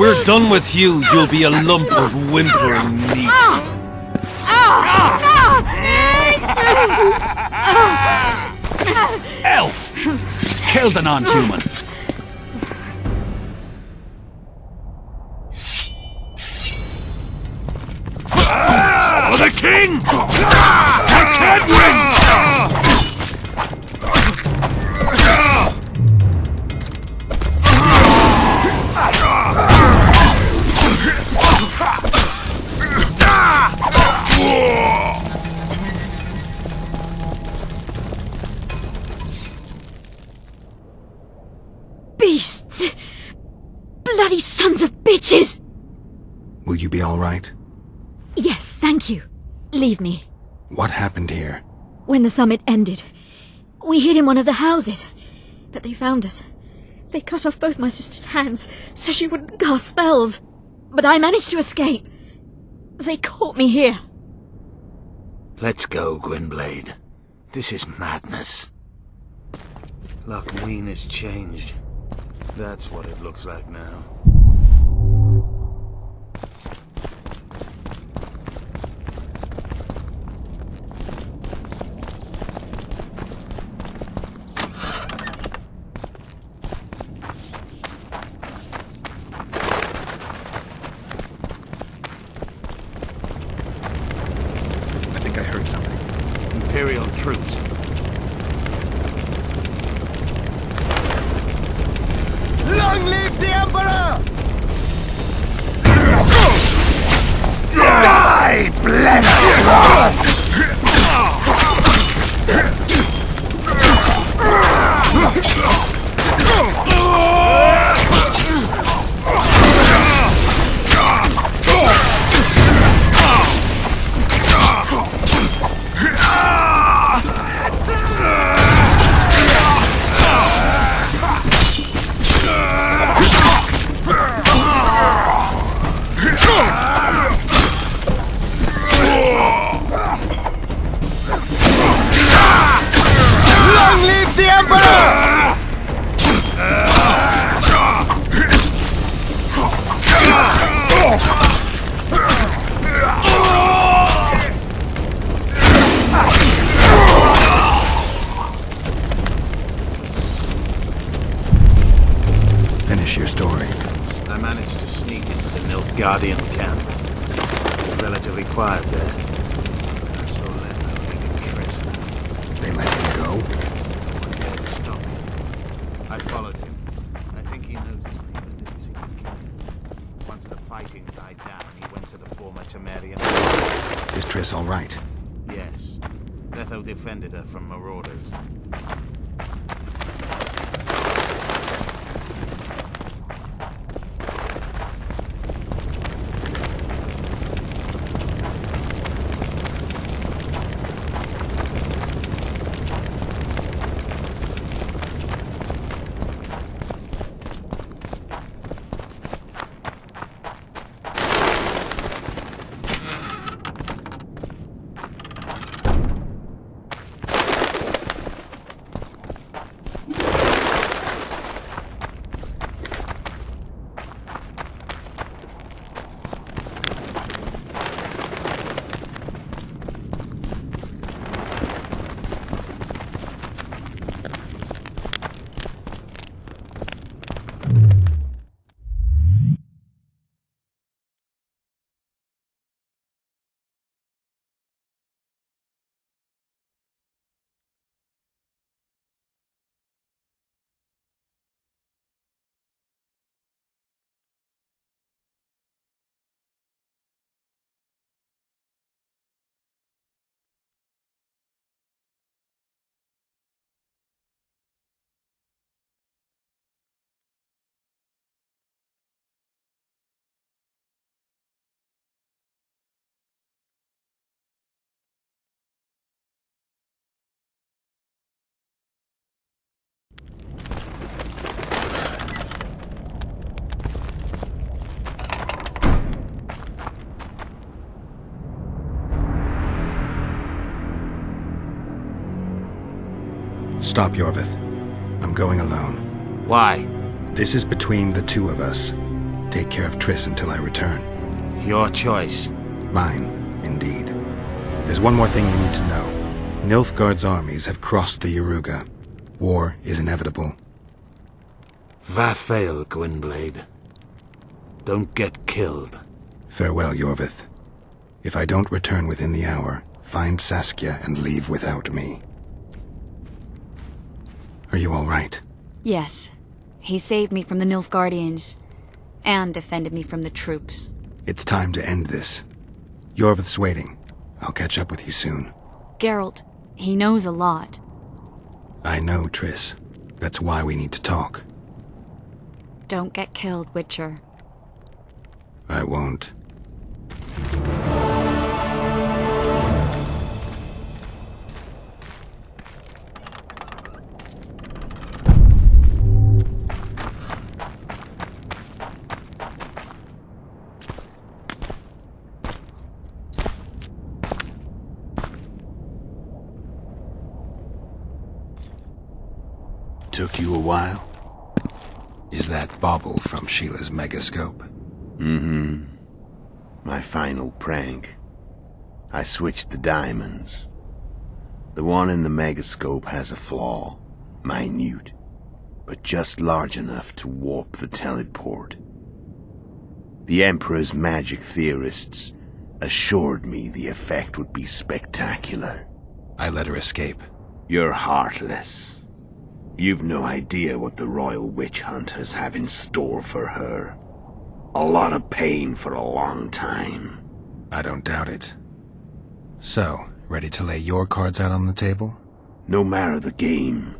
we're done with you, you'll be a lump of whimpering meat. Elf! Kill the non-human. For the king! I can't win! Beasts! Bloody sons of bitches! Will you be all right? Yes, thank you. Leave me. What happened here? When the summit ended, we hid in one of the houses. But they found us. They cut off both my sister's hands so she wouldn't cast spells. But I managed to escape. They caught me here. Let's go, Gwynblade. This is madness. Lochmeen has changed. That's what it looks like now. I think I heard something. Imperial troops. Long live the Emperor! Die, blessed Long live the Emperor! Finish your story. I managed to sneak into the Nilfgaardian camp. Relatively quiet there. I saw Leto leading Triss. They let him go? One dared stop him. I followed him. I think he noticed me, but didn't seem to care. Once the fighting died down, he went to the former Temerian. Is Triss all right? Yes. Letho defended her from marauders. Stop, Yorvith. I'm going alone. Why? This is between the two of us. Take care of Triss until I return. Your choice. Mine, indeed. There's one more thing you need to know. Nilfgaard's armies have crossed the Yaruga. War is inevitable. Va fail, Gwynblade. Don't get killed. Farewell, Yorvith. If I don't return within the hour, find Saskia and leave without me. Are you all right? Yes. He saved me from the Nilfgaardians, and defended me from the troops. It's time to end this. Yorvith's waiting. I'll catch up with you soon. Geralt, he knows a lot. I know, Triss. That's why we need to talk. Don't get killed, Witcher. I won't. Took you a while? Is that bauble from Sheila's megascope? Mm-hmm. My final prank. I switched the diamonds. The one in the megascope has a flaw. Minute. But just large enough to warp the teleport. The Emperor's magic theorists assured me the effect would be spectacular. I let her escape. You're heartless. You've no idea what the royal witch hunters have in store for her. A lot of pain for a long time. I don't doubt it. So, ready to lay your cards out on the table? No matter the game,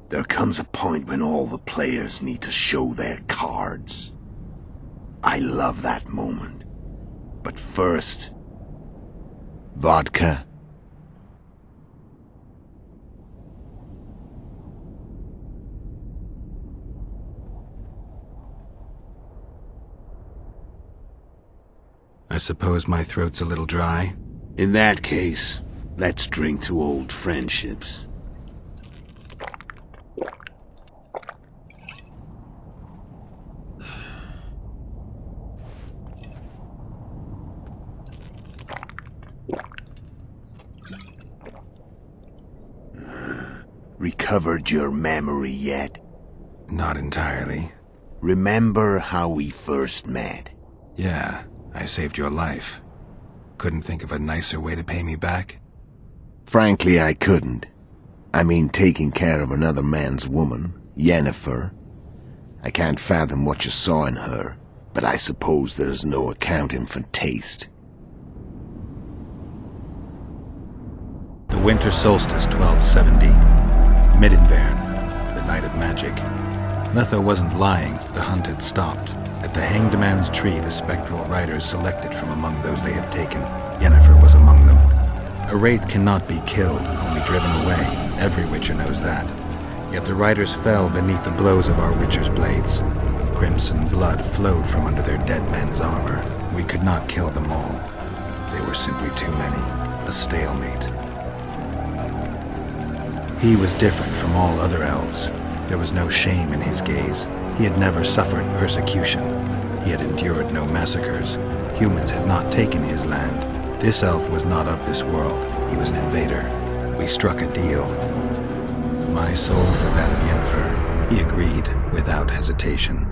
there comes a point when all the players need to show their cards. I love that moment. But first... vodka? I suppose my throat's a little dry. In that case, let's drink to old friendships. Recovered your memory yet? Not entirely. Remember how we first met? Yeah, I saved your life. Couldn't think of a nicer way to pay me back? Frankly, I couldn't. I mean, taking care of another man's woman, Yennefer. I can't fathom what you saw in her, but I suppose there's no accounting for taste. The winter solstice 1270. Midinvern, the night of magic. Letho wasn't lying, the hunt had stopped. At the Hanged Man's Tree, the spectral riders selected from among those they had taken. Yennefer was among them. A wraith cannot be killed, only driven away. Every Witcher knows that. Yet the riders fell beneath the blows of our Witcher's blades. Crimson blood flowed from under their dead men's armor. We could not kill them all. They were simply too many. A stalemate. He was different from all other elves. There was no shame in his gaze. He had never suffered persecution. He had endured no massacres. Humans had not taken his land. This elf was not of this world. He was an invader. We struck a deal. My soul for that of Yennefer. He agreed without hesitation.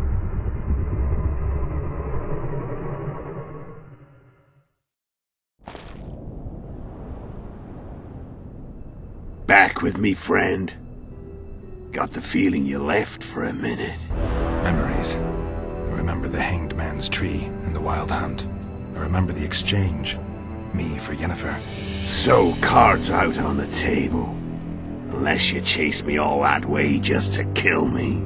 Back with me, friend. Got the feeling you left for a minute. Memories. I remember the Hanged Man's Tree and the Wild Hunt. I remember the exchange. Me for Yennefer. So, cards out on the table. Unless you chase me all that way just to kill me.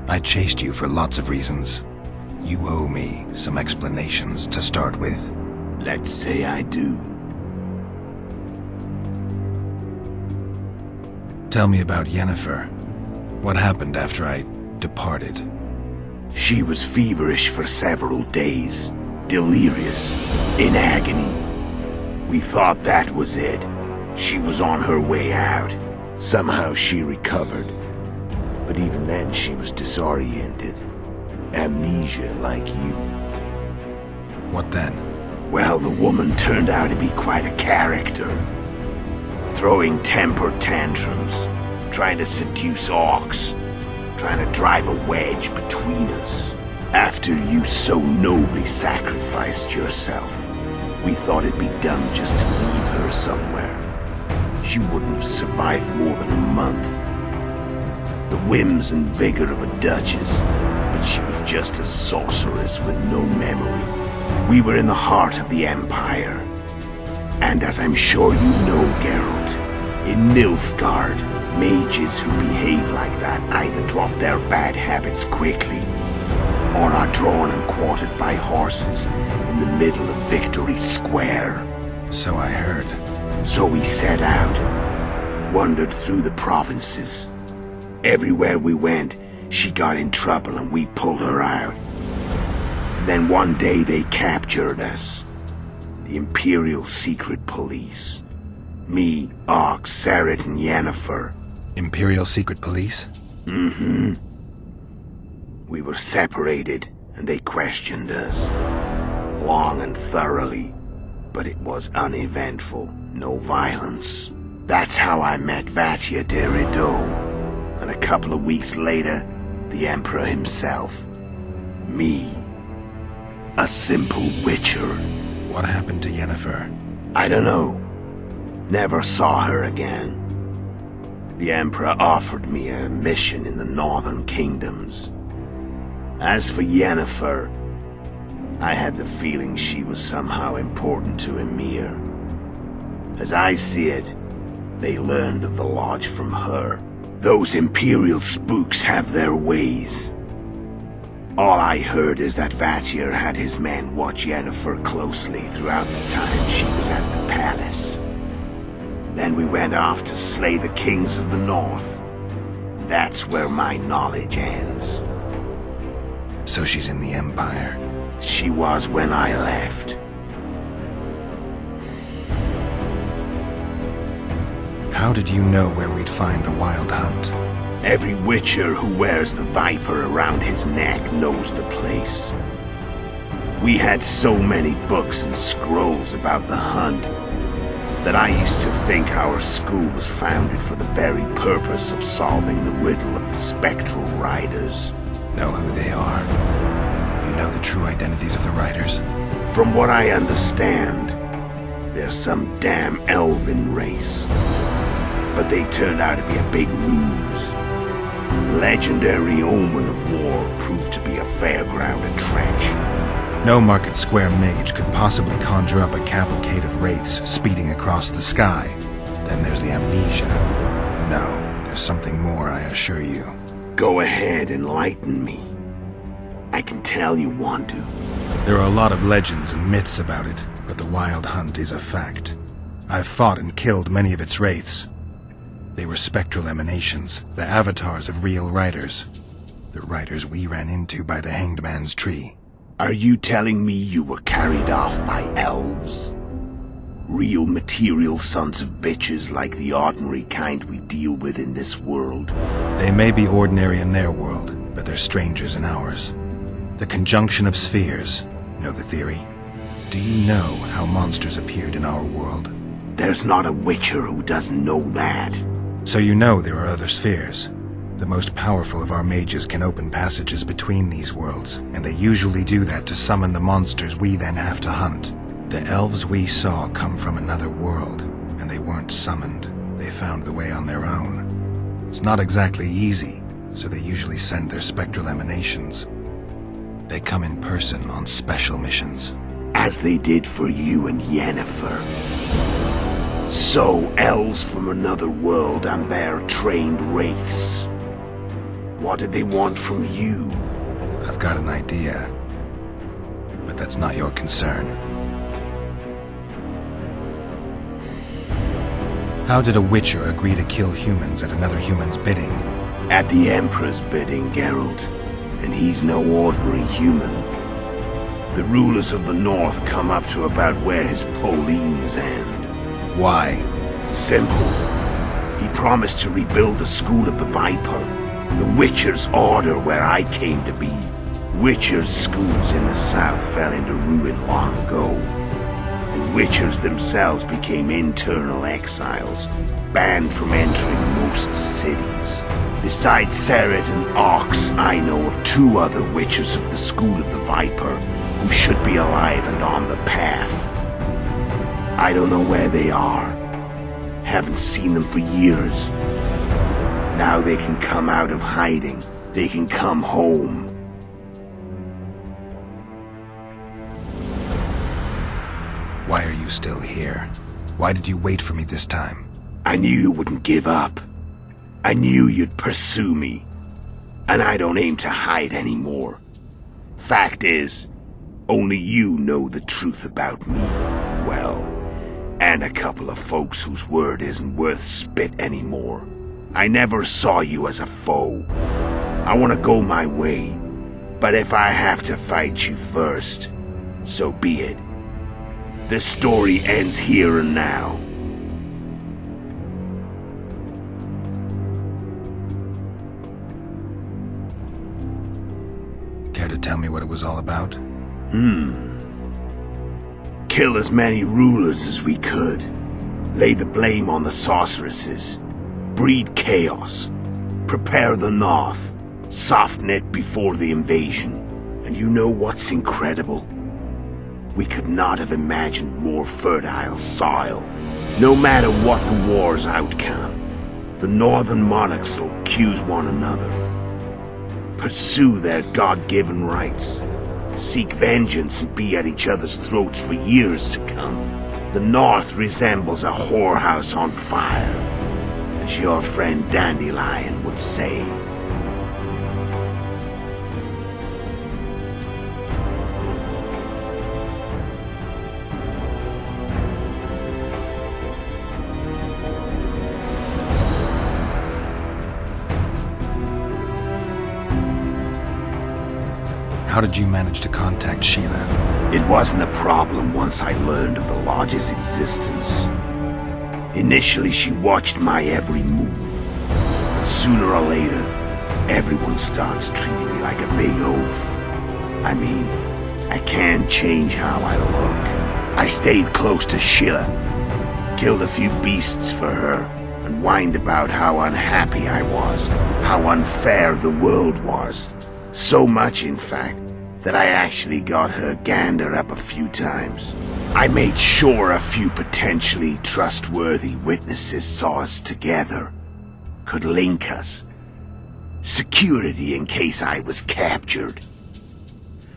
I chased you for lots of reasons. You owe me some explanations to start with. Let's say I do. Tell me about Yennefer. What happened after I departed? She was feverish for several days. Delirious. In agony. We thought that was it. She was on her way out. Somehow she recovered. But even then she was disoriented. Amnesia like you. What then? Well, the woman turned out to be quite a character. Throwing temper tantrums, trying to seduce orcs, trying to drive a wedge between us. After you so nobly sacrificed yourself, we thought it'd be done just to leave her somewhere. She wouldn't have survived more than a month. The whims and vigor of a duchess, but she was just a sorceress with no memory. We were in the heart of the Empire. And as I'm sure you know, Geralt, in Nilfgaard, mages who behave like that either drop their bad habits quickly, or are drawn and quartered by horses in the middle of Victory Square. So I heard. So we set out, wandered through the provinces. Everywhere we went, she got in trouble and we pulled her out. And then one day they captured us. The Imperial Secret Police. Me, Ox, Sarah, and Yennefer. Imperial Secret Police? Mm-hmm. We were separated, and they questioned us. Long and thoroughly. But it was uneventful. No violence. That's how I met Vatia de Rivia. And a couple of weeks later, the Emperor himself. Me. A simple witcher. What happened to Yennefer? I don't know. Never saw her again. The Emperor offered me a mission in the northern kingdoms. As for Yennefer, I had the feeling she was somehow important to Emir. As I see it, they learned of the lodge from her. Those Imperial spooks have their ways. All I heard is that Vatir had his men watch Yennefer closely throughout the time she was at the palace. Then we went off to slay the kings of the north. That's where my knowledge ends. So she's in the Empire? She was when I left. How did you know where we'd find the Wild Hunt? Every witcher who wears the viper around his neck knows the place. We had so many books and scrolls about the hunt that I used to think our school was founded for the very purpose of solving the riddle of the spectral riders. Know who they are? You know the true identities of the riders? From what I understand, they're some damn elven race. But they turned out to be a big ruse. The legendary omen of war proved to be a fairgrounded trench. No Market Square mage could possibly conjure up a cavalcade of wraiths speeding across the sky. Then there's the amnesia. No, there's something more, I assure you. Go ahead, enlighten me. I can tell you want to. There are a lot of legends and myths about it, but the Wild Hunt is a fact. I've fought and killed many of its wraiths. They were spectral emanations, the avatars of real riders. The riders we ran into by the Hanged Man's tree. Are you telling me you were carried off by elves? Real material sons of bitches like the ordinary kind we deal with in this world? They may be ordinary in their world, but they're strangers in ours. The conjunction of spheres. Know the theory? Do you know how monsters appeared in our world? There's not a witcher who doesn't know that. So you know there are other spheres. The most powerful of our mages can open passages between these worlds, and they usually do that to summon the monsters we then have to hunt. The elves we saw come from another world, and they weren't summoned. They found the way on their own. It's not exactly easy, so they usually send their spectral emanations. They come in person on special missions. As they did for you and Yennefer. So, elves from another world and their trained wraiths. What did they want from you? I've got an idea, but that's not your concern. How did a witcher agree to kill humans at another human's bidding? At the Emperor's bidding, Geralt. And he's no ordinary human. The rulers of the North come up to about where his Pauline's end. Why? Simple. He promised to rebuild the School of the Viper, The Witcher's Order where I came to be. Witcher's schools in the south fell into ruin long ago. And Witchers themselves became internal exiles, banned from entering most cities. Besides Seret and Ox, I know of 2 other Witchers of the School of the Viper who should be alive and on the path. I don't know where they are. Haven't seen them for years. Now they can come out of hiding. They can come home. Why are you still here? Why did you wait for me this time? I knew you wouldn't give up. I knew you'd pursue me. And I don't aim to hide anymore. Fact is, only you know the truth about me. Well, and a couple of folks whose word isn't worth spit anymore. I never saw you as a foe. I want to go my way. But if I have to fight you first, so be it. This story ends here and now. Care to tell me what it was all about? Kill as many rulers as we could. Lay the blame on the sorceresses. Breed chaos. Prepare the north. Soften it before the invasion. And you know what's incredible? We could not have imagined more fertile soil. No matter what the war's outcome, the northern monarchs will accuse one another. Pursue their God-given rights. Seek vengeance and be at each other's throats for years to come. The north resembles a whorehouse on fire, as your friend Dandelion would say. How did you manage to contact Sheila? It wasn't a problem once I learned of the Lodge's existence. Initially, she watched my every move. But sooner or later, everyone starts treating me like a big oaf. I mean, I can't change how I look. I stayed close to Sheila, killed a few beasts for her, and whined about how unhappy I was, how unfair the world was. So much, in fact, that I actually got her gander up a few times. I made sure a few potentially trustworthy witnesses saw us together, could link us. Security in case I was captured.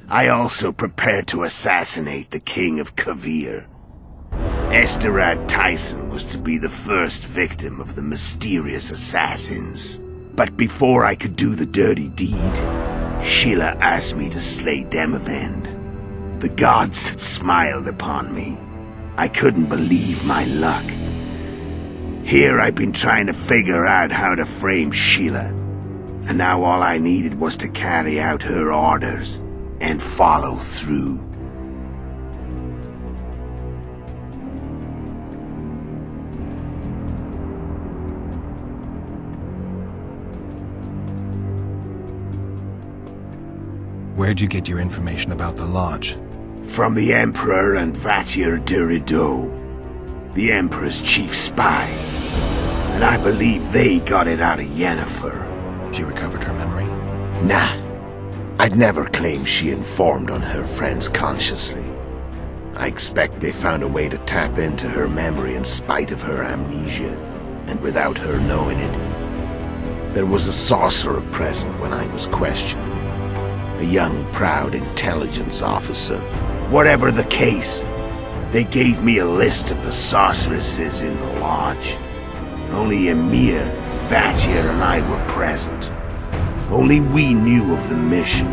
I also prepared to assassinate the King of Kavir. Esterad Tyson was to be the first victim of the mysterious assassins. But before I could do the dirty deed, Sheila asked me to slay Demavend. The gods had smiled upon me. I couldn't believe my luck. Here I've been trying to figure out how to frame Sheila, and now all I needed was to carry out her orders and follow through. Where'd you get your information about the Lodge? From the Emperor and Vatir de Rideau, the Emperor's chief spy. And I believe they got it out of Yennefer. She recovered her memory? Nah. I'd never claim she informed on her friends consciously. I expect they found a way to tap into her memory in spite of her amnesia, and without her knowing it. There was a sorcerer present when I was questioned. A young, proud intelligence officer. Whatever the case, they gave me a list of the sorceresses in the Lodge. Only Emir, Vatir, and I were present. Only we knew of the mission.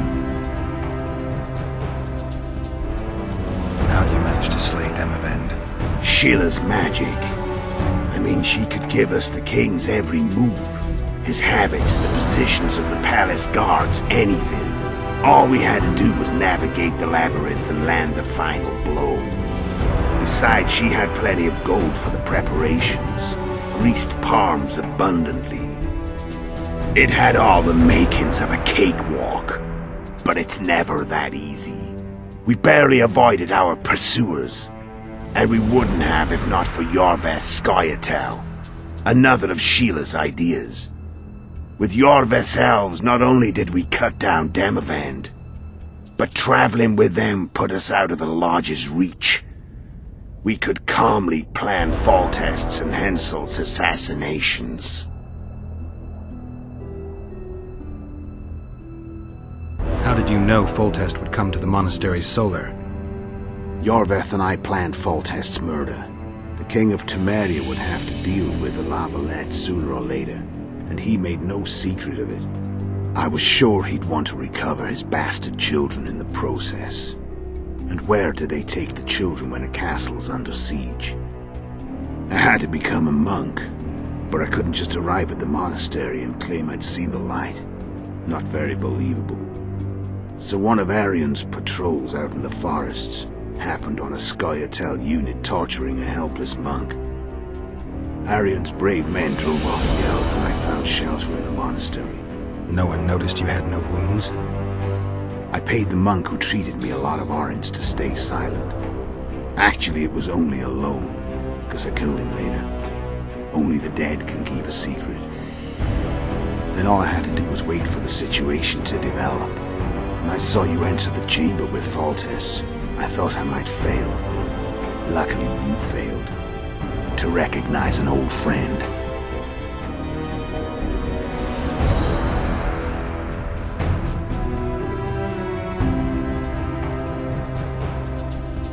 How do you manage to slay Demavend? Sheila's magic. I mean, she could give us the king's every move. His habits, the positions of the palace guards, anything. All we had to do was navigate the labyrinth and land the final blow. Besides, she had plenty of gold for the preparations, greased palms abundantly. It had all the makings of a cakewalk, but it's never that easy. We barely avoided our pursuers, and we wouldn't have if not for Yorveth's Scoia'tael, another of Sheila's ideas. With Yorveth's elves, not only did we cut down Demavend, but traveling with them put us out of the Lodge's reach. We could calmly plan Foltest's and Hensel's assassinations. How did you know Foltest would come to the monastery's solar? Yorveth and I planned Foltest's murder. The King of Temeria would have to deal with the Lavalette sooner or later, and he made no secret of it. I was sure he'd want to recover his bastard children in the process. And where do they take the children when a castle's under siege? I had to become a monk, but I couldn't just arrive at the monastery and claim I'd seen the light. Not very believable. So one of Arian's patrols out in the forests happened on a Scoia'tael unit torturing a helpless monk. Arian's brave men drove off the elves and I found shelter in the monastery. No one noticed you had no wounds? I paid the monk who treated me a lot of orange to stay silent. Actually, it was only a loan, because I killed him later. Only the dead can keep a secret. Then all I had to do was wait for the situation to develop. When I saw you enter the chamber with Foltest, I thought I might fail. Luckily, you failed. To recognize an old friend.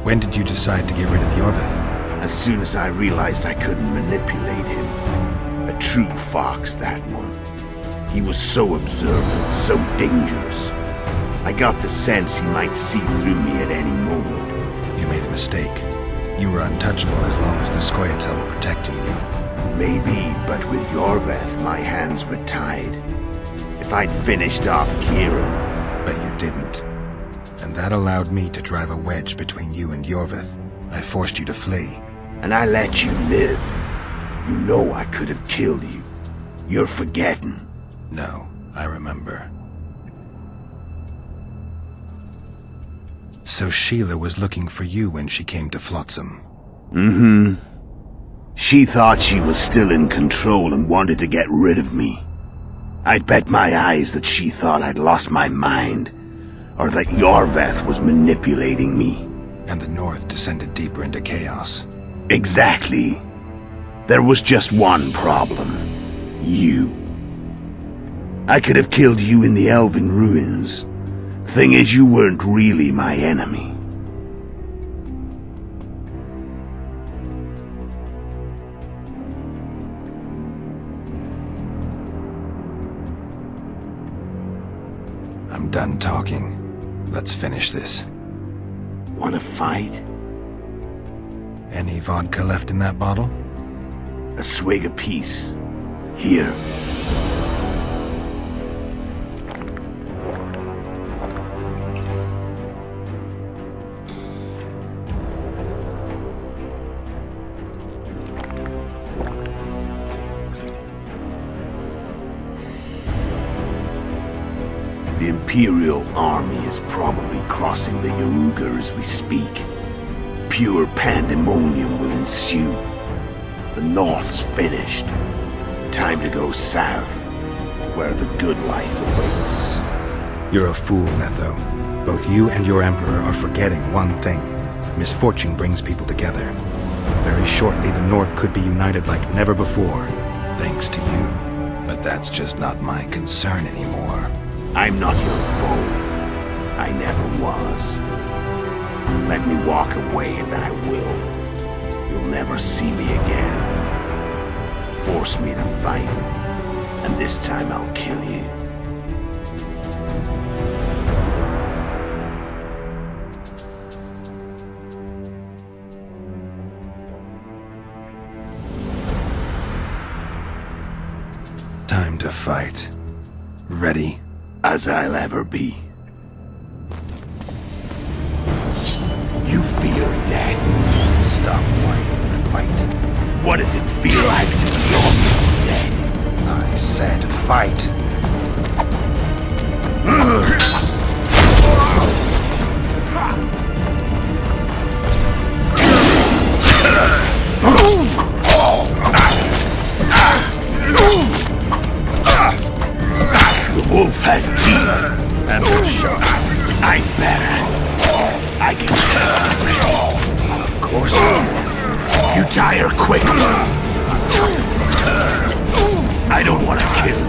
When did you decide to get rid of Yorveth? As soon as I realized I couldn't manipulate him. A true fox, that one. He was so observant, so dangerous. I got the sense he might see through me at any moment. You made a mistake. You were untouchable as long as the Scoia'tael were protecting you. Maybe, but with Yorveth, my hands were tied. If I'd finished off Kieran... But you didn't. And that allowed me to drive a wedge between you and Yorveth. I forced you to flee. And I let you live. You know I could have killed you. You're forgetting. No, I remember. So Sheila was looking for you when she came to Flotsam. Mm-hmm. She thought she was still in control and wanted to get rid of me. I'd bet my eyes that she thought I'd lost my mind, or that Yorveth was manipulating me. And the North descended deeper into chaos. Exactly. There was just one problem. You. I could have killed you in the Elven ruins. Thing is, you weren't really my enemy. I'm done talking. Let's finish this. Want to fight? Any vodka left in that bottle? A swig apiece. Here. The Imperial army is probably crossing the Yaruga as we speak. Pure pandemonium will ensue. The North's finished. Time to go south, where the good life awaits. You're a fool, Netho. Both you and your Emperor are forgetting one thing. Misfortune brings people together. Very shortly, the North could be united like never before, thanks to you. But that's just not my concern anymore. I'm not your foe. I never was. Let me walk away and I will. You'll never see me again. Force me to fight, and this time I'll kill you. Time to fight. Ready? As I'll ever be. You fear death. Stop whining and fight. What does it feel like to be almost dead? I said fight. The wolf has teeth and will sharp. I'm better. I can take you. Of course you tire quick. I don't want to kill you.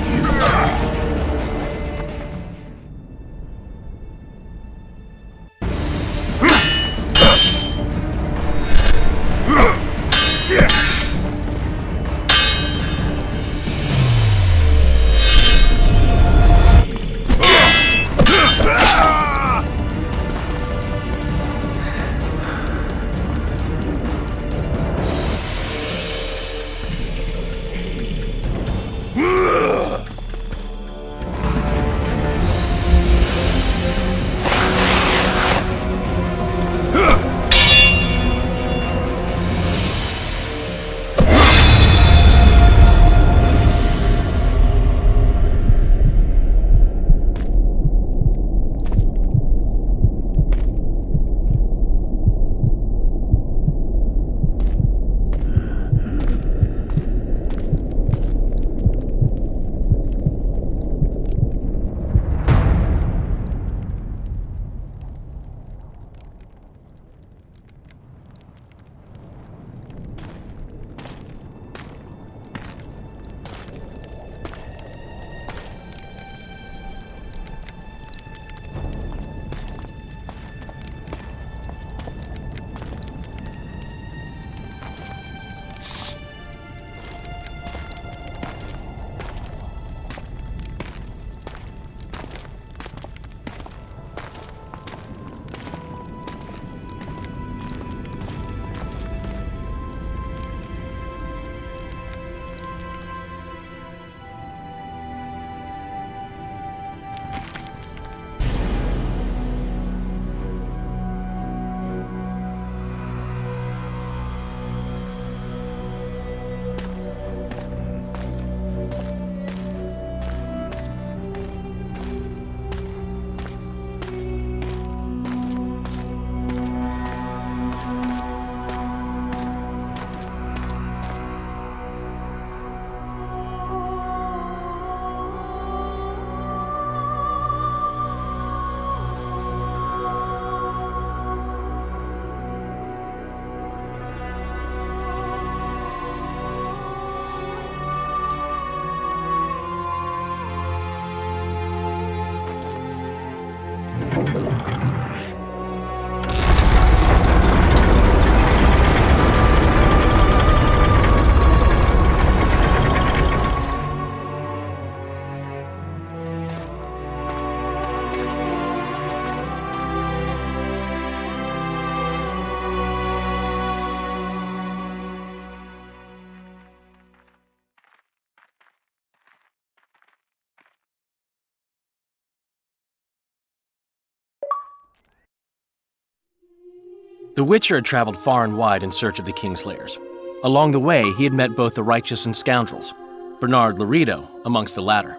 The Witcher had traveled far and wide in search of the Kingslayers. Along the way, he had met both the righteous and scoundrels, Bernard Laredo amongst the latter.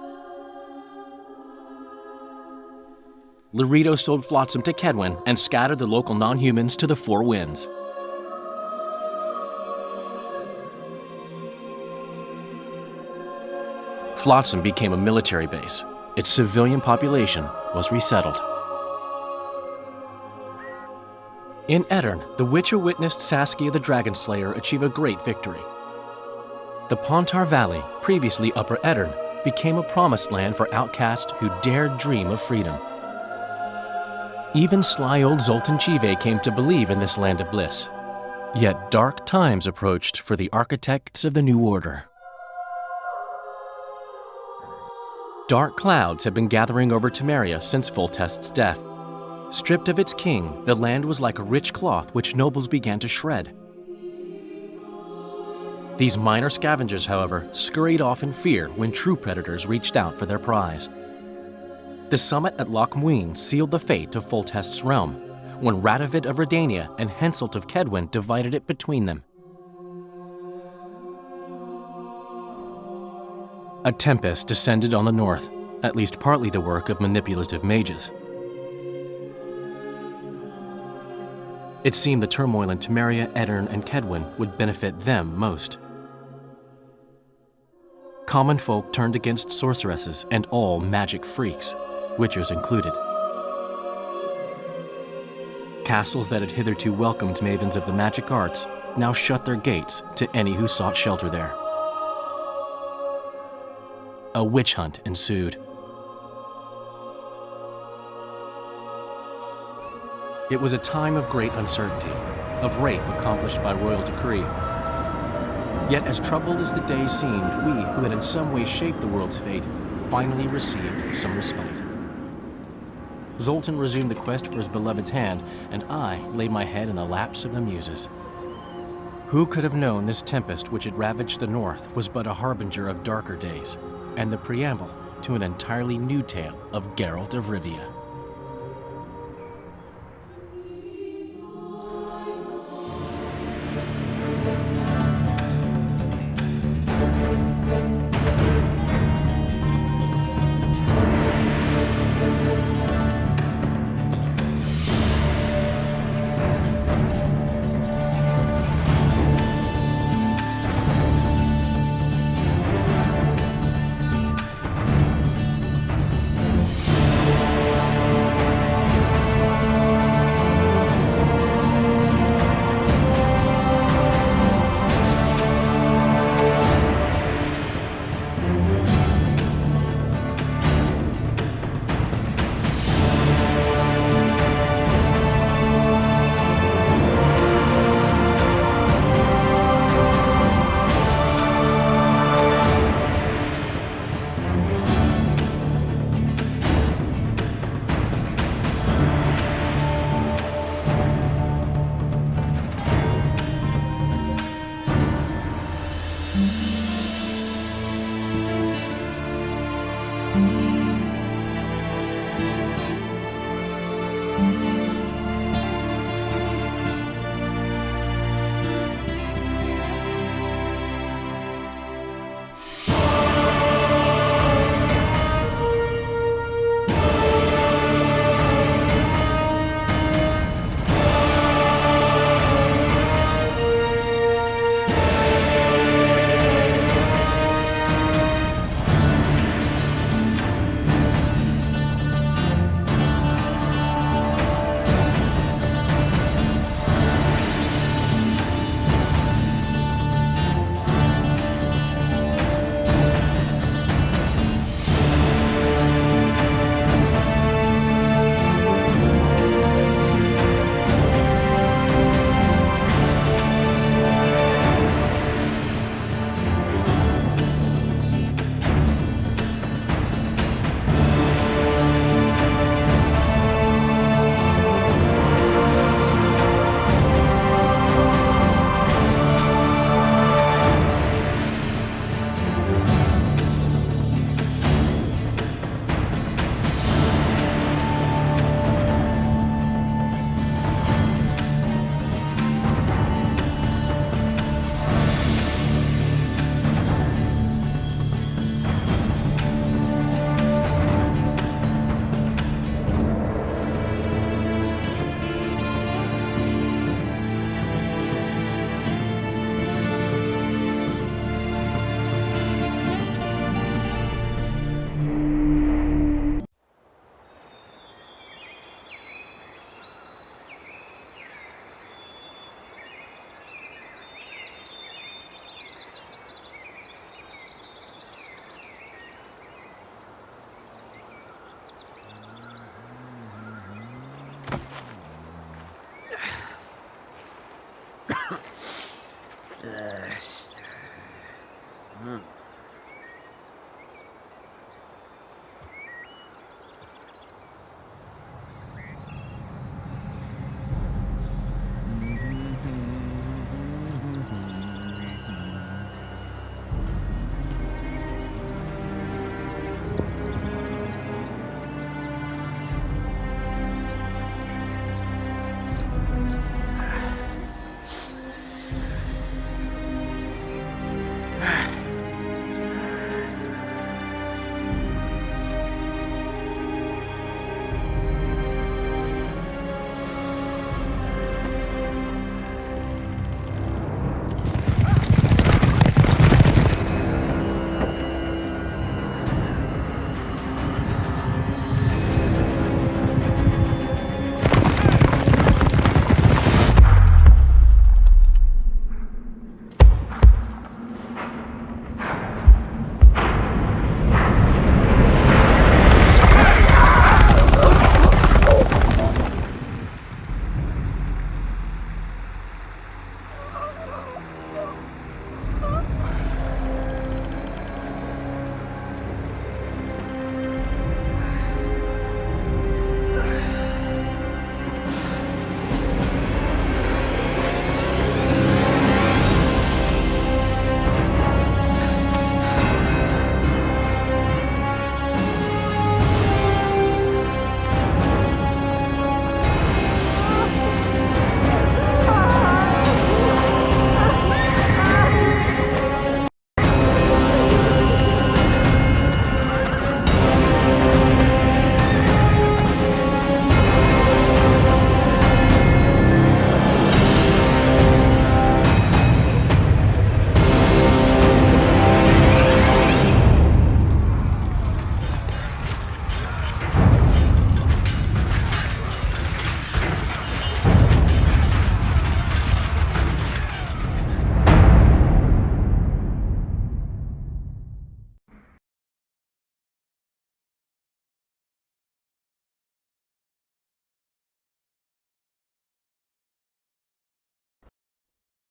Laredo sold Flotsam to Kedwin and scattered the local non-humans to the four winds. Flotsam became a military base. Its civilian population was resettled. In Edirn, the Witcher witnessed Saskia the Dragonslayer achieve a great victory. The Pontar Valley, previously Upper Edirn, became a promised land for outcasts who dared dream of freedom. Even sly old Zoltan Chive came to believe in this land of bliss. Yet dark times approached for the architects of the New Order. Dark clouds had been gathering over Temeria since Foltest's death. Stripped of its king, the land was like a rich cloth which nobles began to shred. These minor scavengers, however, scurried off in fear when true predators reached out for their prize. The summit at Loch Muin sealed the fate of Foltest's realm, when Radovid of Redania and Henselt of Kedwin divided it between them. A tempest descended on the north. at least partly the work of manipulative mages. It seemed the turmoil in Temeria, Edirn, and Kedwen would benefit them most. Common folk turned against sorceresses and all magic freaks, witchers included. Castles that had hitherto welcomed mavens of the magic arts now shut their gates to any who sought shelter there. A witch hunt ensued. It was a time of great uncertainty, of rape accomplished by royal decree. Yet as troubled as the days seemed, we, who had in some way shaped the world's fate, finally received some respite. Zoltan resumed the quest for his beloved's hand, and I laid my head in the laps of the muses. Who could have known this tempest which had ravaged the north was but a harbinger of darker days, and the preamble to an entirely new tale of Geralt de Rivia.